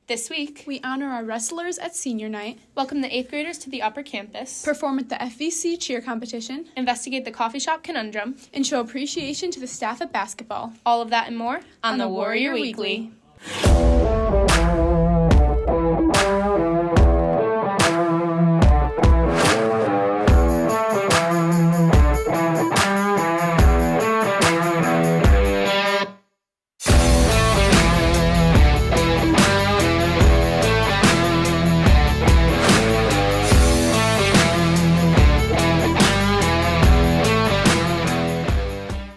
This week, we honor our wrestlers at senior night, welcome the 8th graders to the upper campus, perform at the FVC cheer competition, investigate the coffee shop conundrum, and show appreciation to the staff at basketball. All of that and more on the Warrior Weekly.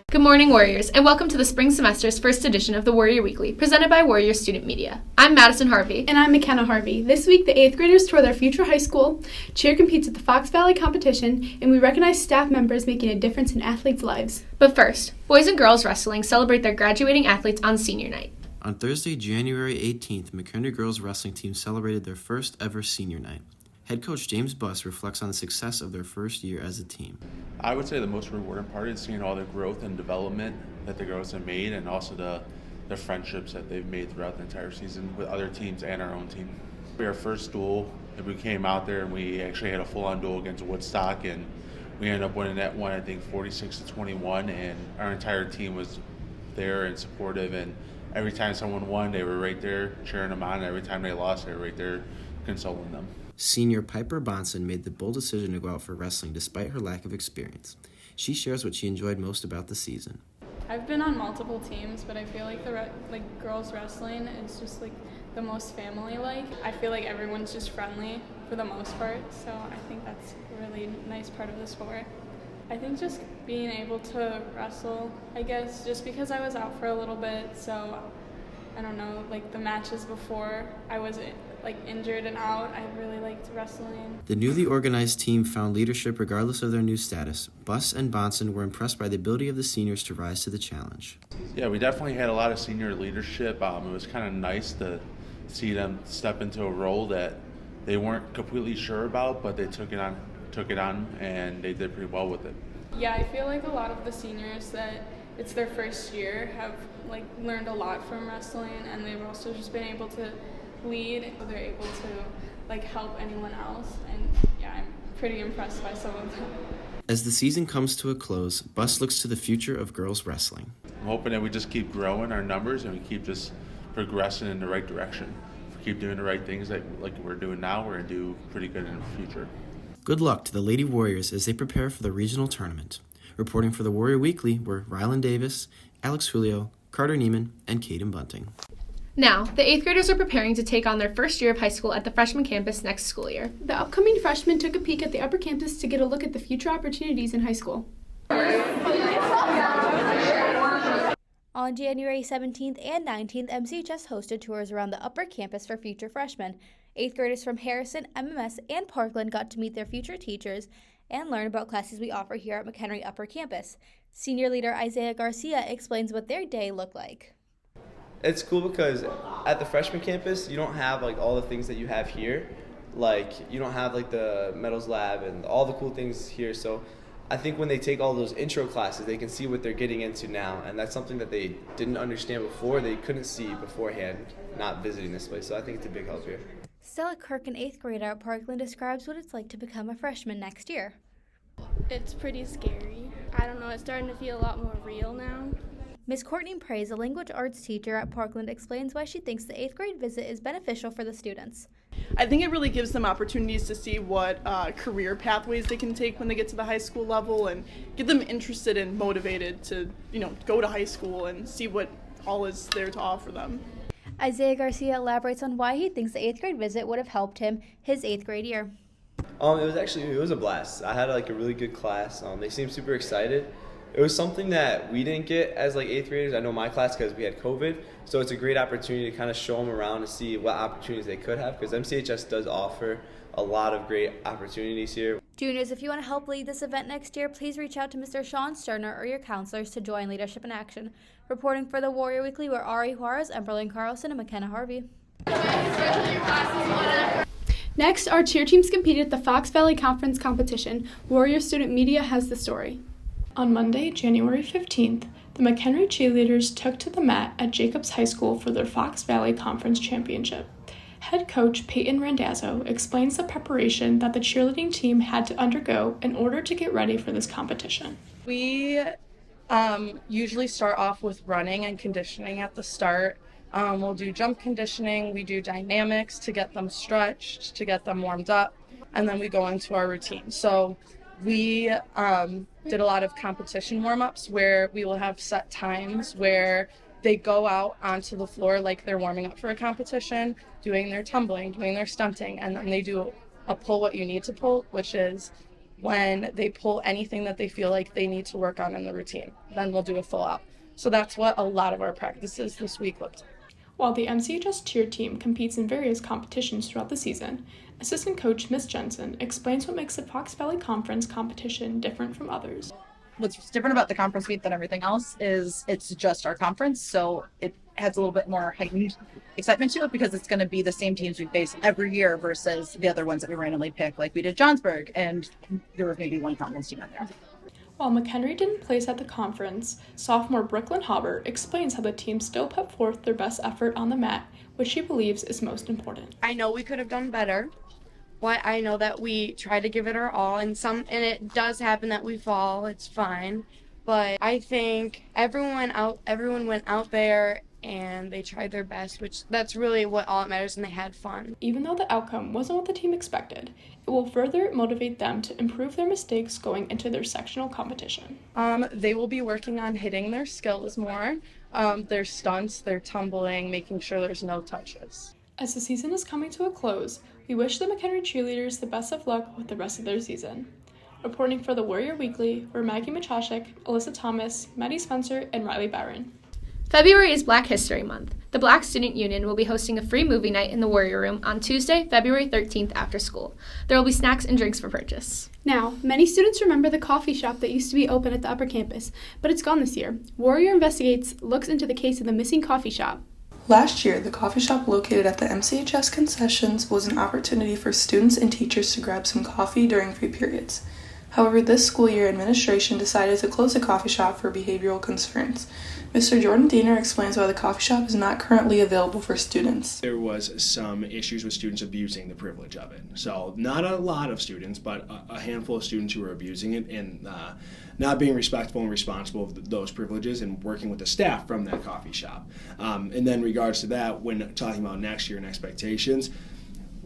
Good morning, Warriors, and welcome to the spring semester's first edition of the Warrior Weekly, presented by Warrior Student Media. I'm Madison Harvey. And I'm McKenna Harvey. This week, the 8th graders tour their future high school, cheer competes at the Fox Valley competition, and we recognize staff members making a difference in athletes' lives. But first, boys and girls wrestling celebrate their graduating athletes on senior night. On Thursday, January 18th, McHenry girls wrestling team celebrated their first ever senior night. Head coach James Buss reflects on the success of their first year as a team. I would say the most rewarding part is seeing all the growth and development that the girls have made, and also the friendships that they've made throughout the entire season with other teams and our own team. Our first duel, we came out there and we actually had a full-on duel against Woodstock, and we ended up winning that one, I think 46-21, and our entire team was there and supportive, and every time someone won, they were right there cheering them on, and every time they lost, they were right there consoling them. Senior Piper Bonson made the bold decision to go out for wrestling despite her lack of experience. She shares what she enjoyed most about the season. I've been on multiple teams, but I feel like girls wrestling is just the most family-like. I feel like everyone's just friendly for the most part, so I think that's a really nice part of the sport. I think just being able to wrestle, I guess, just because I was out for a little bit, so I don't know, the matches before I was injured and out, I really liked wrestling. The newly organized team found leadership regardless of their new status. Buss and Bonson were impressed by the ability of the seniors to rise to the challenge. Yeah, we definitely had a lot of senior leadership. It was kind of nice to see them step into a role that they weren't completely sure about, but they took it on, and they did pretty well with it. Yeah, I feel like a lot of the seniors that it's their first year have learned a lot from wrestling, and they've also just been able to lead, so they're able to help anyone else, and yeah, I'm pretty impressed by some of them. As the season comes to a close, Buss looks to the future of girls wrestling. I'm hoping that we just keep growing our numbers and we keep just progressing in the right direction. If we keep doing the right things like we're doing now, we're going to do pretty good in the future. Good luck to the Lady Warriors as they prepare for the regional tournament. Reporting for the Warrior Weekly were Rylan Davis, Alex Julio, Carter Neiman, and Caden Bunting. Now, the 8th graders are preparing to take on their first year of high school at the freshman campus next school year. The upcoming freshmen took a peek at the upper campus to get a look at the future opportunities in high school. On January 17th and 19th, MCHS hosted tours around the upper campus for future freshmen. 8th graders from Harrison, MMS, and Parkland got to meet their future teachers and learn about classes we offer here at McHenry Upper Campus. Senior leader Isaiah Garcia explains what their day looked like. It's cool because at the freshman campus, you don't have all the things that you have here. You don't have the metals lab and all the cool things here. So I think when they take all those intro classes, they can see what they're getting into now. And that's something that they didn't understand before. They couldn't see beforehand not visiting this place. So I think it's a big help here. Stella Kirk, an 8th grader at Parkland, describes what it's like to become a freshman next year. It's pretty scary. I don't know, it's starting to feel a lot more real now. Ms. Courtney Praise, a language arts teacher at Parkland, explains why she thinks the 8th grade visit is beneficial for the students. I think it really gives them opportunities to see what career pathways they can take when they get to the high school level, and get them interested and motivated to, go to high school and see what all is there to offer them. Isaiah Garcia elaborates on why he thinks the 8th grade visit would have helped him his 8th grade year. It was a blast. I had a really good class. They seemed super excited. It was something that we didn't get as 8th graders. I know my class because we had COVID, so it's a great opportunity to kind of show them around to see what opportunities they could have, because MCHS does offer a lot of great opportunities here. Juniors, if you want to help lead this event next year, please reach out to Mr. Sean Sterner or your counselors to join Leadership in Action. Reporting for the Warrior Weekly were Ari Juarez, Emberlyn Carlson, and McKenna Harvey. Next, our cheer teams competed at the Fox Valley Conference competition. Warrior Student Media has the story. On Monday, January 15th, The McHenry cheerleaders took to the mat at Jacobs High School for their Fox Valley Conference Championship. Head coach Peyton Randazzo explains the preparation that the cheerleading team had to undergo in order to get ready for this competition. We usually start off with running and conditioning at the start. We'll do jump conditioning, we do dynamics to get them stretched, to get them warmed up, and then we go into our routine. So we did a lot of competition warm-ups where we will have set times where they go out onto the floor like they're warming up for a competition, doing their tumbling, doing their stunting, and then they do a pull what you need to pull, which is when they pull anything that they feel like they need to work on in the routine. Then we'll do a full out. So that's what a lot of our practices this week looked like. While the MCHS cheer team competes in various competitions throughout the season, assistant coach Miss Jensen explains what makes the Fox Valley Conference competition different from others. What's different about the conference meet than everything else is it's just our conference, so it has a little bit more heightened excitement to it because it's going to be the same teams we face every year versus the other ones that we randomly pick, like we did Johnsburg, and there was maybe one conference team in there. While McHenry didn't place at the conference, sophomore Brooklyn Hauber explains how the team still put forth their best effort on the mat, which she believes is most important. I know we could have done better, but I know that we try to give it our all, and it does happen that we fall. It's fine, but I think everyone went out there and they tried their best, which that's really what all that matters, and they had fun. Even though the outcome wasn't what the team expected, it will further motivate them to improve their mistakes going into their sectional competition. They will be working on hitting their skills more, their stunts, their tumbling, making sure there's no touches. As the season is coming to a close, we wish the McHenry cheerleaders the best of luck with the rest of their season. Reporting for the Warrior Weekly were Maggie Machashik, Alyssa Thomas, Maddie Spencer, and Riley Byron. February is Black History Month. The Black Student Union will be hosting a free movie night in the Warrior Room on Tuesday, February 13th after school. There will be snacks and drinks for purchase. Now, many students remember the coffee shop that used to be open at the upper campus, but it's gone this year. Warrior Investigates looks into the case of the missing coffee shop. Last year, the coffee shop located at the MCHS concessions was an opportunity for students and teachers to grab some coffee during free periods. However, this school year, administration decided to close the coffee shop for behavioral concerns. Mr. Jordan Diener explains why the coffee shop is not currently available for students. There was some issues with students abusing the privilege of it. So not a lot of students, but a handful of students who were abusing it and not being respectful and responsible of those privileges and working with the staff from that coffee shop. And then in regards to that, when talking about next year and expectations,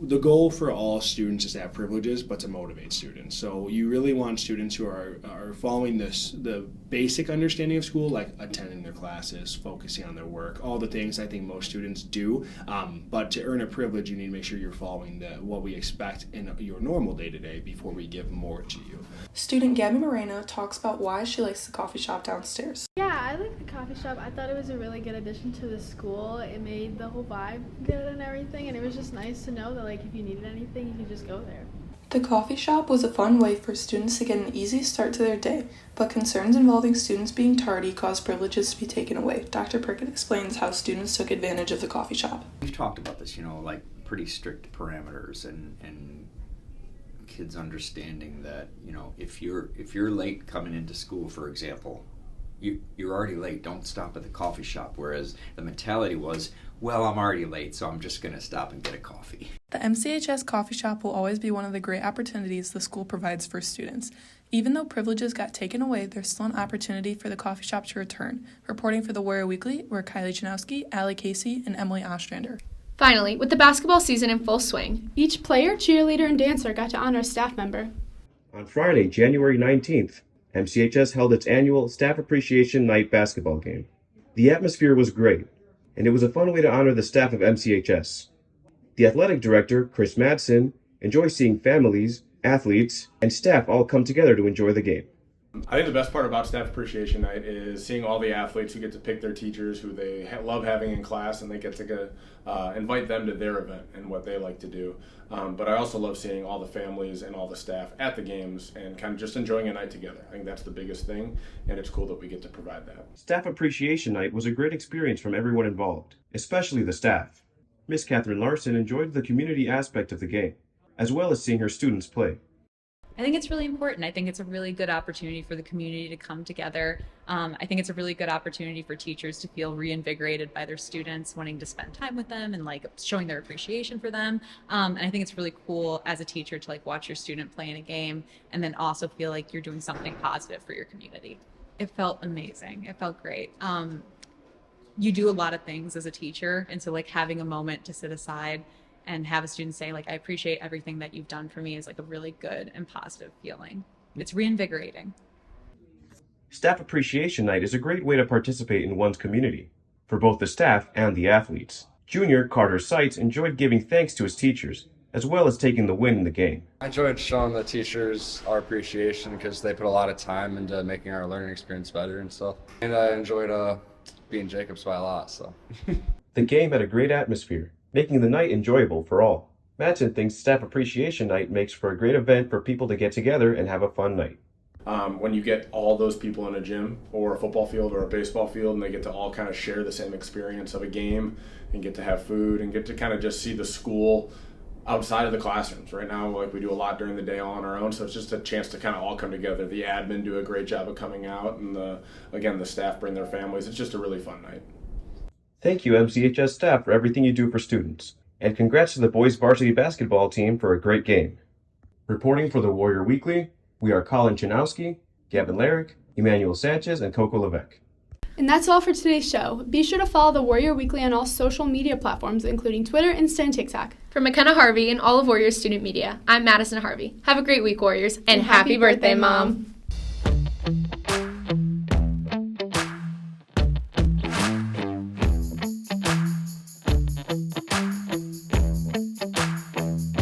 the goal for all students is to have privileges, but to motivate students. So you really want students who are following the basic understanding of school, like attending their classes, focusing on their work, all the things I think most students do. But to earn a privilege, you need to make sure you're following what we expect in your normal day-to-day before we give more to you. Student Gabby Moreno talks about why she likes the coffee shop downstairs. Yeah, I like the coffee shop. I thought it was a really good addition to the school. It made the whole vibe good and everything, and it was just nice to know that, like, if you needed anything, you could just go there. The coffee shop was a fun way for students to get an easy start to their day, but concerns involving students being tardy caused privileges to be taken away. Dr. Perkins explains how students took advantage of the coffee shop. We've talked about this, like pretty strict parameters and kids understanding that, if you're late coming into school, for example, you're already late, don't stop at the coffee shop, whereas the mentality was, well, I'm already late, so I'm just going to stop and get a coffee. The MCHS coffee shop will always be one of the great opportunities the school provides for students. Even though privileges got taken away, there's still an opportunity for the coffee shop to return. Reporting for the Warrior Weekly were Kylie Janowski, Allie Casey, and Emily Ostrander. Finally, with the basketball season in full swing, each player, cheerleader, and dancer got to honor a staff member. On Friday, January 19th, MCHS held its annual Staff Appreciation Night basketball game. The atmosphere was great, and it was a fun way to honor the staff of MCHS. The athletic director, Chris Madsen, enjoys seeing families, athletes, and staff all come together to enjoy the game. I think the best part about Staff Appreciation Night is seeing all the athletes who get to pick their teachers who they love having in class, and they get to invite them to their event and what they like to do. But I also love seeing all the families and all the staff at the games and kind of just enjoying a night together. I think that's the biggest thing, and it's cool that we get to provide that. Staff Appreciation Night was a great experience from everyone involved, especially the staff. Miss Catherine Larson enjoyed the community aspect of the game, as well as seeing her students play. I think it's really important. I think it's a really good opportunity for the community to come together. I think it's a really good opportunity for teachers to feel reinvigorated by their students, wanting to spend time with them and like showing their appreciation for them. And I think it's really cool as a teacher to like watch your student play in a game and then also feel like you're doing something positive for your community. It felt amazing. It felt great. You do a lot of things as a teacher, and so like having a moment to sit aside and have a student say like, I appreciate everything that you've done for me is like a really good and positive feeling. It's reinvigorating. Staff Appreciation Night is a great way to participate in one's community, for both the staff and the athletes. Junior Carter Seitz enjoyed giving thanks to his teachers, as well as taking the win in the game. I enjoyed showing the teachers our appreciation because they put a lot of time into making our learning experience better and stuff. And I enjoyed being Jacobs by a lot, so. The game had a great atmosphere, making the night enjoyable for all. Madsen thinks Staff Appreciation Night makes for a great event for people to get together and have a fun night. When you get all those people in a gym or a football field or a baseball field and they get to all kind of share the same experience of a game and get to have food and get to kind of just see the school outside of the classrooms. Right now, like we do a lot during the day all on our own, so it's just a chance to kind of all come together. The admin do a great job of coming out, and the staff bring their families. It's just a really fun night. Thank you, MCHS staff, for everything you do for students. And congrats to the boys varsity basketball team for a great game. Reporting for the Warrior Weekly, we are Colin Chanowski, Gavin Larrick, Emmanuel Sanchez, and Coco Levesque. And that's all for today's show. Be sure to follow the Warrior Weekly on all social media platforms, including Twitter, Insta, and TikTok. For McKenna Harvey and all of Warriors student media, I'm Madison Harvey. Have a great week, Warriors, and happy birthday, Mom!